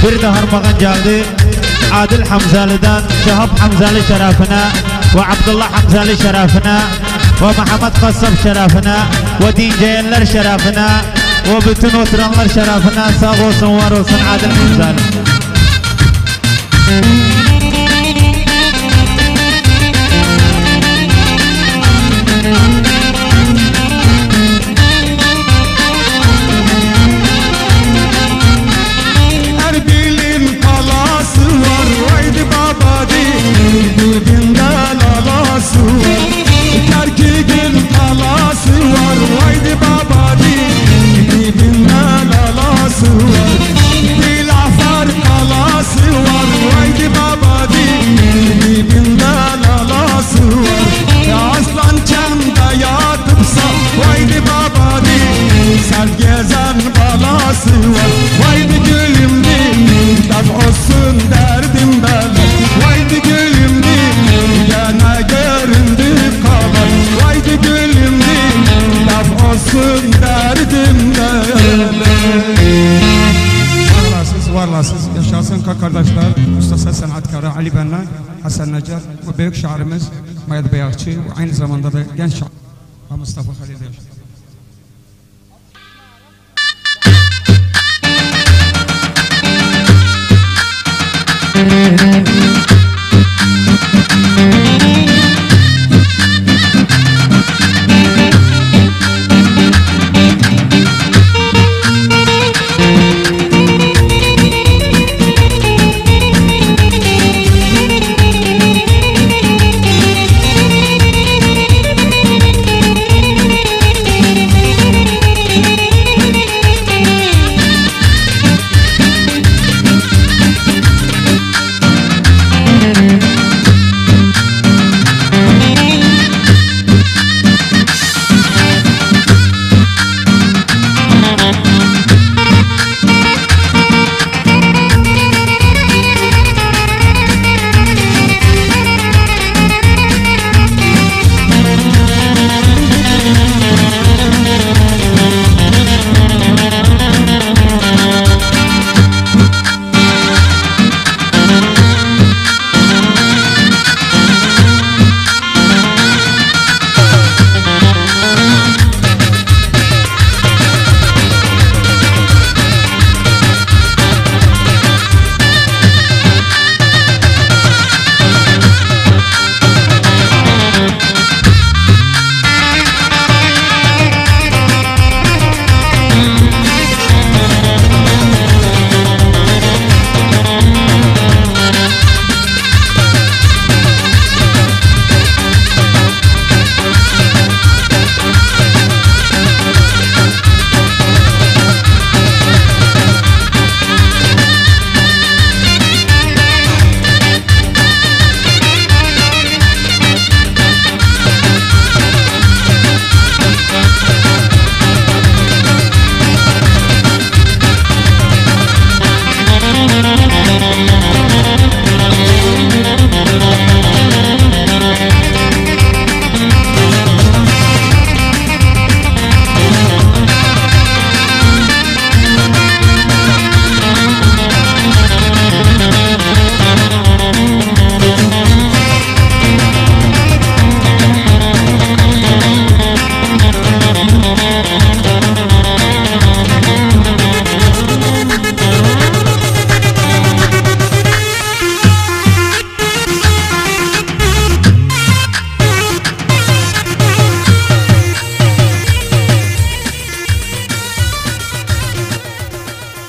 Bir de harmağan geldi Adil Hamzalı'dan Şahap Hamzalı şerefine ve Abdullah Hamzalı şerefine ve Muhammed Kassab şerefine ve dinleyenler şerefine ve bütün oturanlar şerefine sağ olsun var olsun Adil Hamzalı. Erbil'in palası var vaydi babadi, dibinde lalası var. Kerkik'in palası var vaydi babadi, dibinde lalası var. Dilafar palası var vaydi babadi, dibinde lalası var. Aslan çamda yatıpsa vaydi babadi, sert gezen balası var. Vaydi gülüm daf olsun derdim bele, vaydi gülüm yana göründü kalan. Vaydi gülüm daf olsun derdim bele. Varlasız yaşasın kardeşler. Usta sanatkarı Ali Benler, Hasan Necar ve büyük şairimiz Mayad Beyakçı ve aynı zamanda da genç şair Mustafa Halil Yaşar.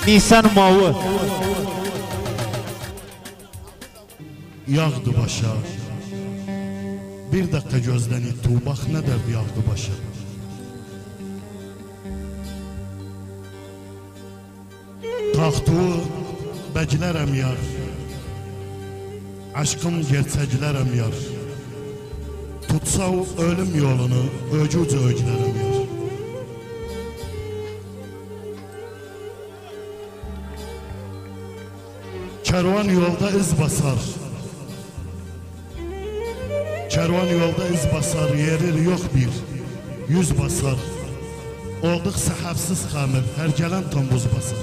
Nisan Mavu yağdı başa. Bir dakika gözden ittu, bak ne derdi yağdı başa. Taxtuğu beklerem yar, aşkım gerçeklerem yar. Tutsa ölüm yolunu, öcüce öclerem yar. Kervan yolda iz basar, kervan yolda iz basar, yerir yok bir, yüz basar. Olduk sahafsız xamir, her gelen tombuz basar.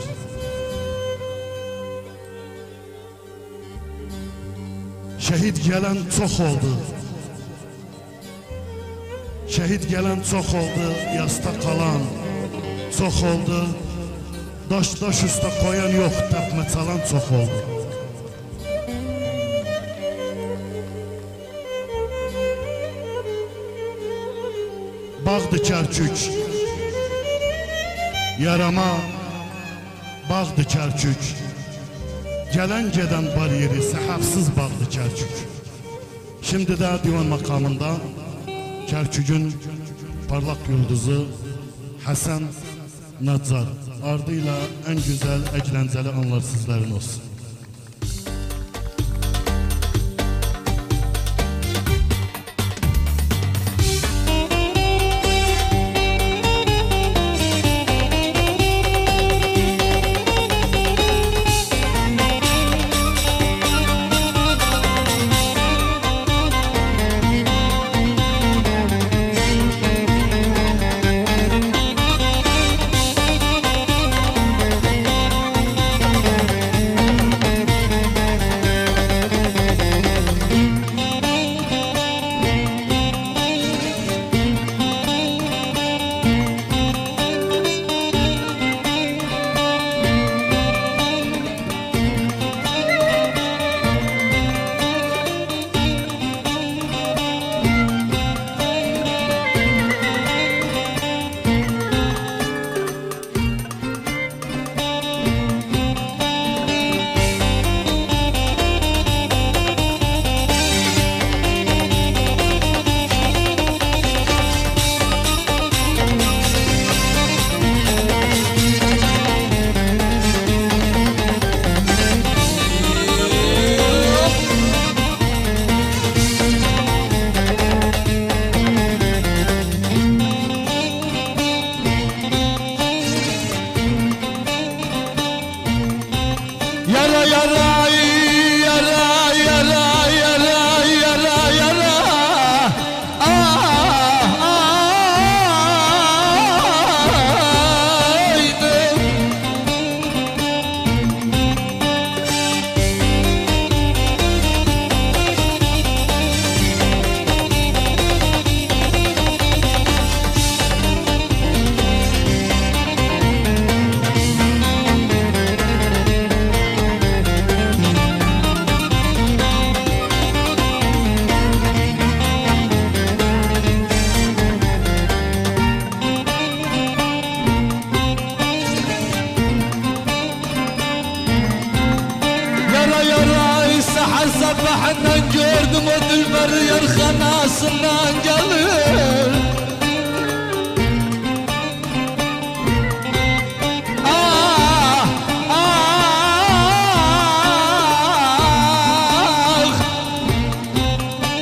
Şehit gelen çok oldu. Şehit gelen çok oldu. Yasta kalan çok oldu. Daş üstə koyan yok. Təpmə çalan çok oldu. Bağdı Kərkük. Yarama bağdı Kərkük. Gelen geden bariyeri səhəfsiz bağdı Kərkük. Şimdi de divan makamında Kərkük'ün parlak yıldızı Hasan Nacar ardıyla en güzel eğlenceli anlar sizlerin olsun. صبحنا نجرد مد المرير خناصنا نجلل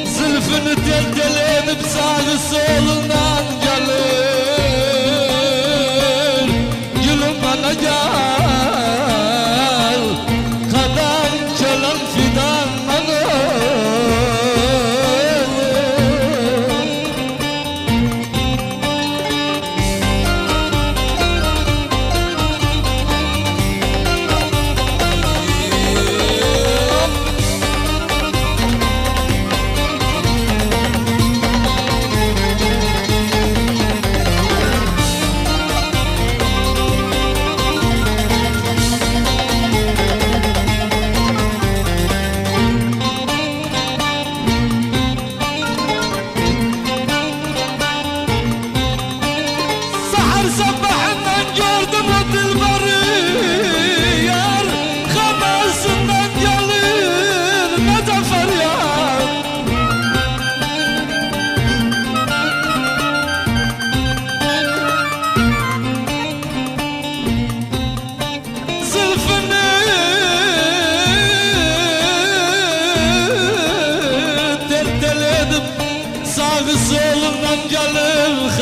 زلفن دلدلين بساق صولنا نجلل جلم نجال قدام جلن فدان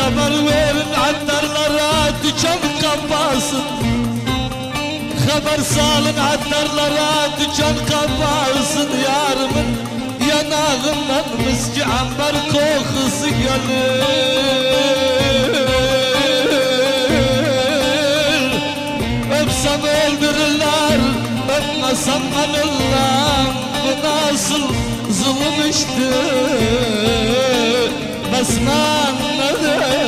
خبر verin attarlara diken kapansın. Haber salın attarlara diken kapansın. Yarımın yanağından miski amber kokusu gelir. Öpsem öldürürler, öpmesem anırlar. Bu nasıl ağzımın düştü Mesmen ne dedi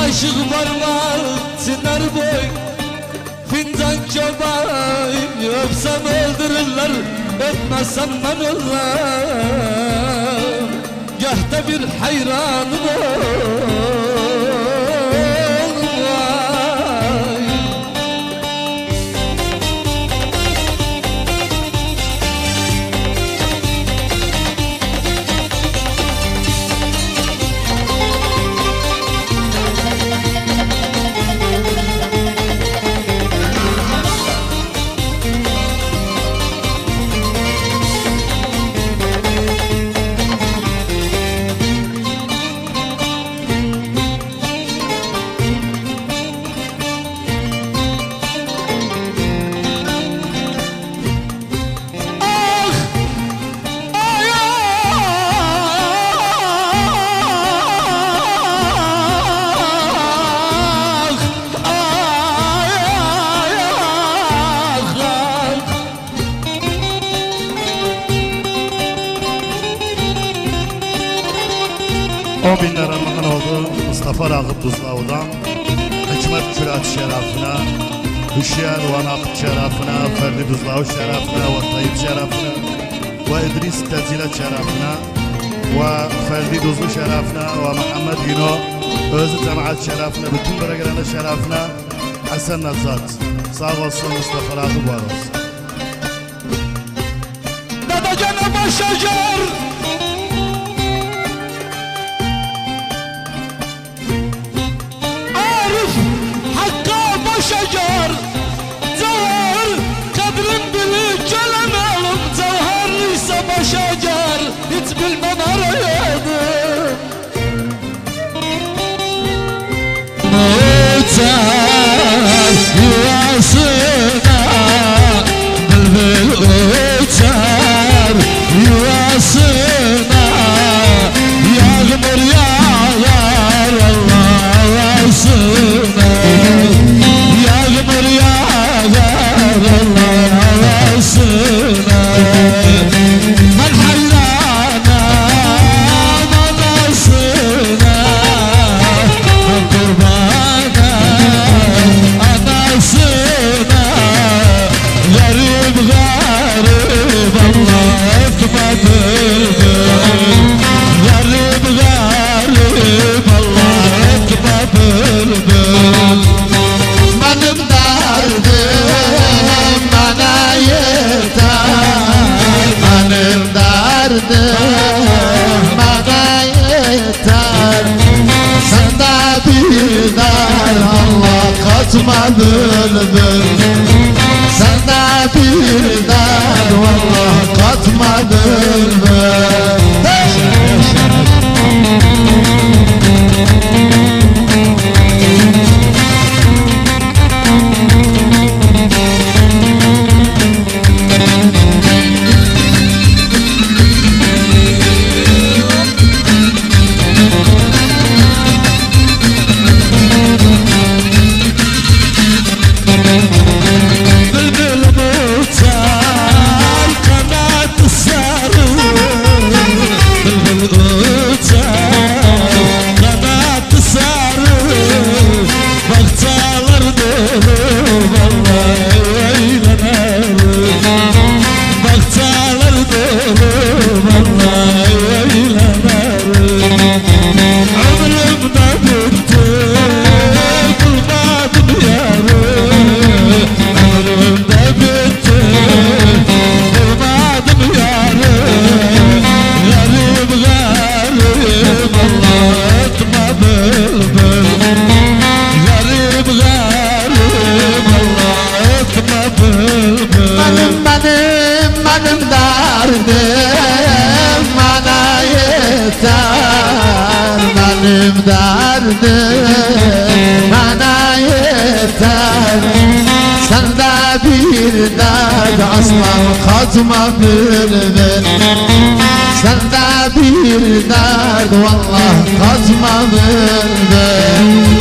Kaşık parmak siner boy Fincan çobay Öpsem öldürürler Öpmesem ben ölmem Gahta bir hayranım On bin lira mıhın oldu Mustafa Rağıp Tuzlav'dan Hikmet Kürat şerefine Hüşyar Vanak şerefine Ferdi Tuzlav şerefine ve Tayyip şerefine ve İdris Tezilet şerefine ve Ferdi Tuzlu şerefine ve Muhammed Yino Özü Cemaat şerefine bütün bırakılanlar şerefine Hasan Nazat sağ olsun Mustafa Rağıp var olsun Dada gene başacar Şeker, cevher, kadrim bilir gelemelim Cevherliyse başacar, hiç bilmem arayadım Uçar yuvasına, bülbül uçar yuvasına Yağmur yağar Allah'asına Yağmur yağar Allah'asına Ben hayranım anasına Ben kurbanım anasına Garip garip Allah ekmedir Garip garip Allah ekmedir Benim derdim bana yeter Benim derdim bana yeter Sen de bir der Allah katma bülbül Sen de bir der Allah katma bülbül Bülbül uçar kanat sarı derdim bana yeter. Sende bir dert aslan katma bülbül. Sende bir dert vallah katma bülbül.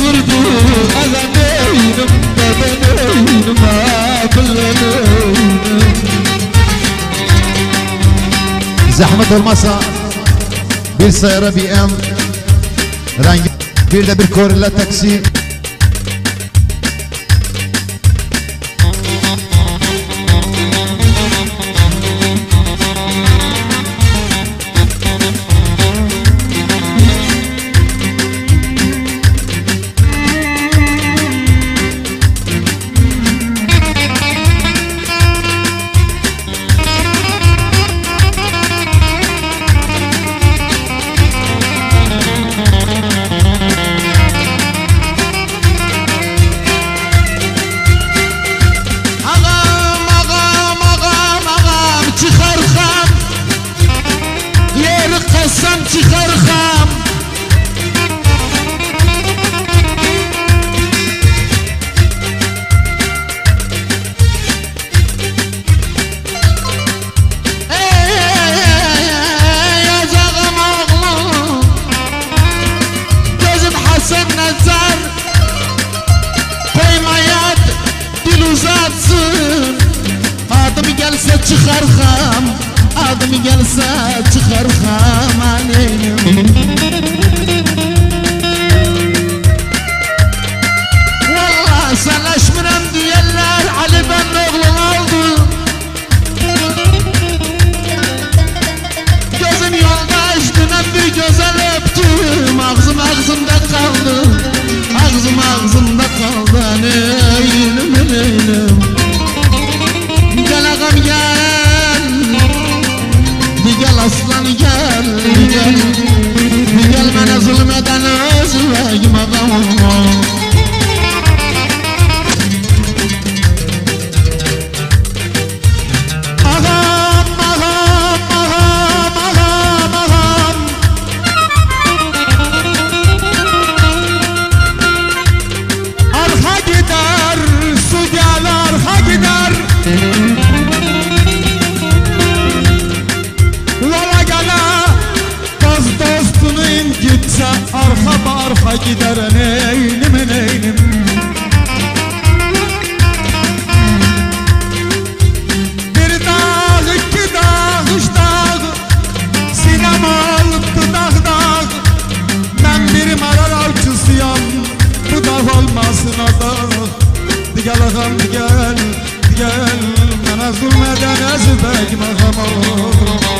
durdu Adam eynim beden eynim abilen eynim Zahmet olmasa bir sayara bir em rengi bir de bir korilla taksi çıkarxam Yacağım oğlum Gözüm Hasan Nazar Koymaya dil uzatsın Adım gelse çıkarxam Adım gelse çıkarxam aleyhim Valla sanaşmıram diyenler Ali ben oğlum oldu Gözüm yoldaş dönem bir güzel öptüm Ağzım ağzımda kaldı Ağzım ağzımda kaldı Aleyhim aleyhim Gel ağam gel Gel aslan gel Gel Gel bana zulmeden özleyim ağam Arka gider su gel arka gider Valla gele dost dostunu incitse arka gider neynim neynim Bir dağ iki dağ üç dağ sinem alıp dağ dağ Ben bir marar avcısıyam bu dağ olmasın adı Gel ağam gel gel bana zulmeden ezbek ağam olur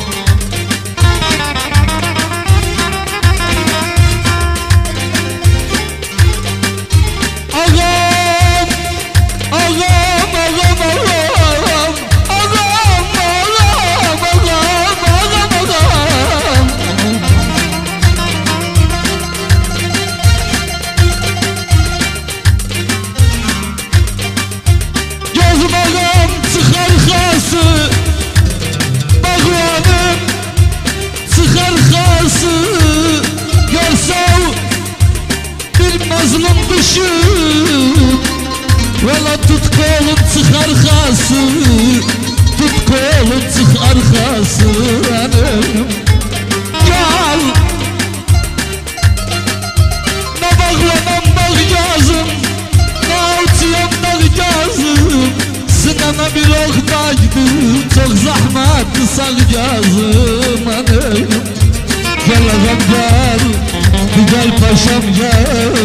Mazlum düşüp Valla tut kolun çık arkası Tut kolun çık arkası hanım Gel Ne bağlamam bağ yazım Ne alçıyam bağ yazım Sınana bir oktaydı Çok zahmetli sağ yazım hanım Gel ağam gel Gel paşam gel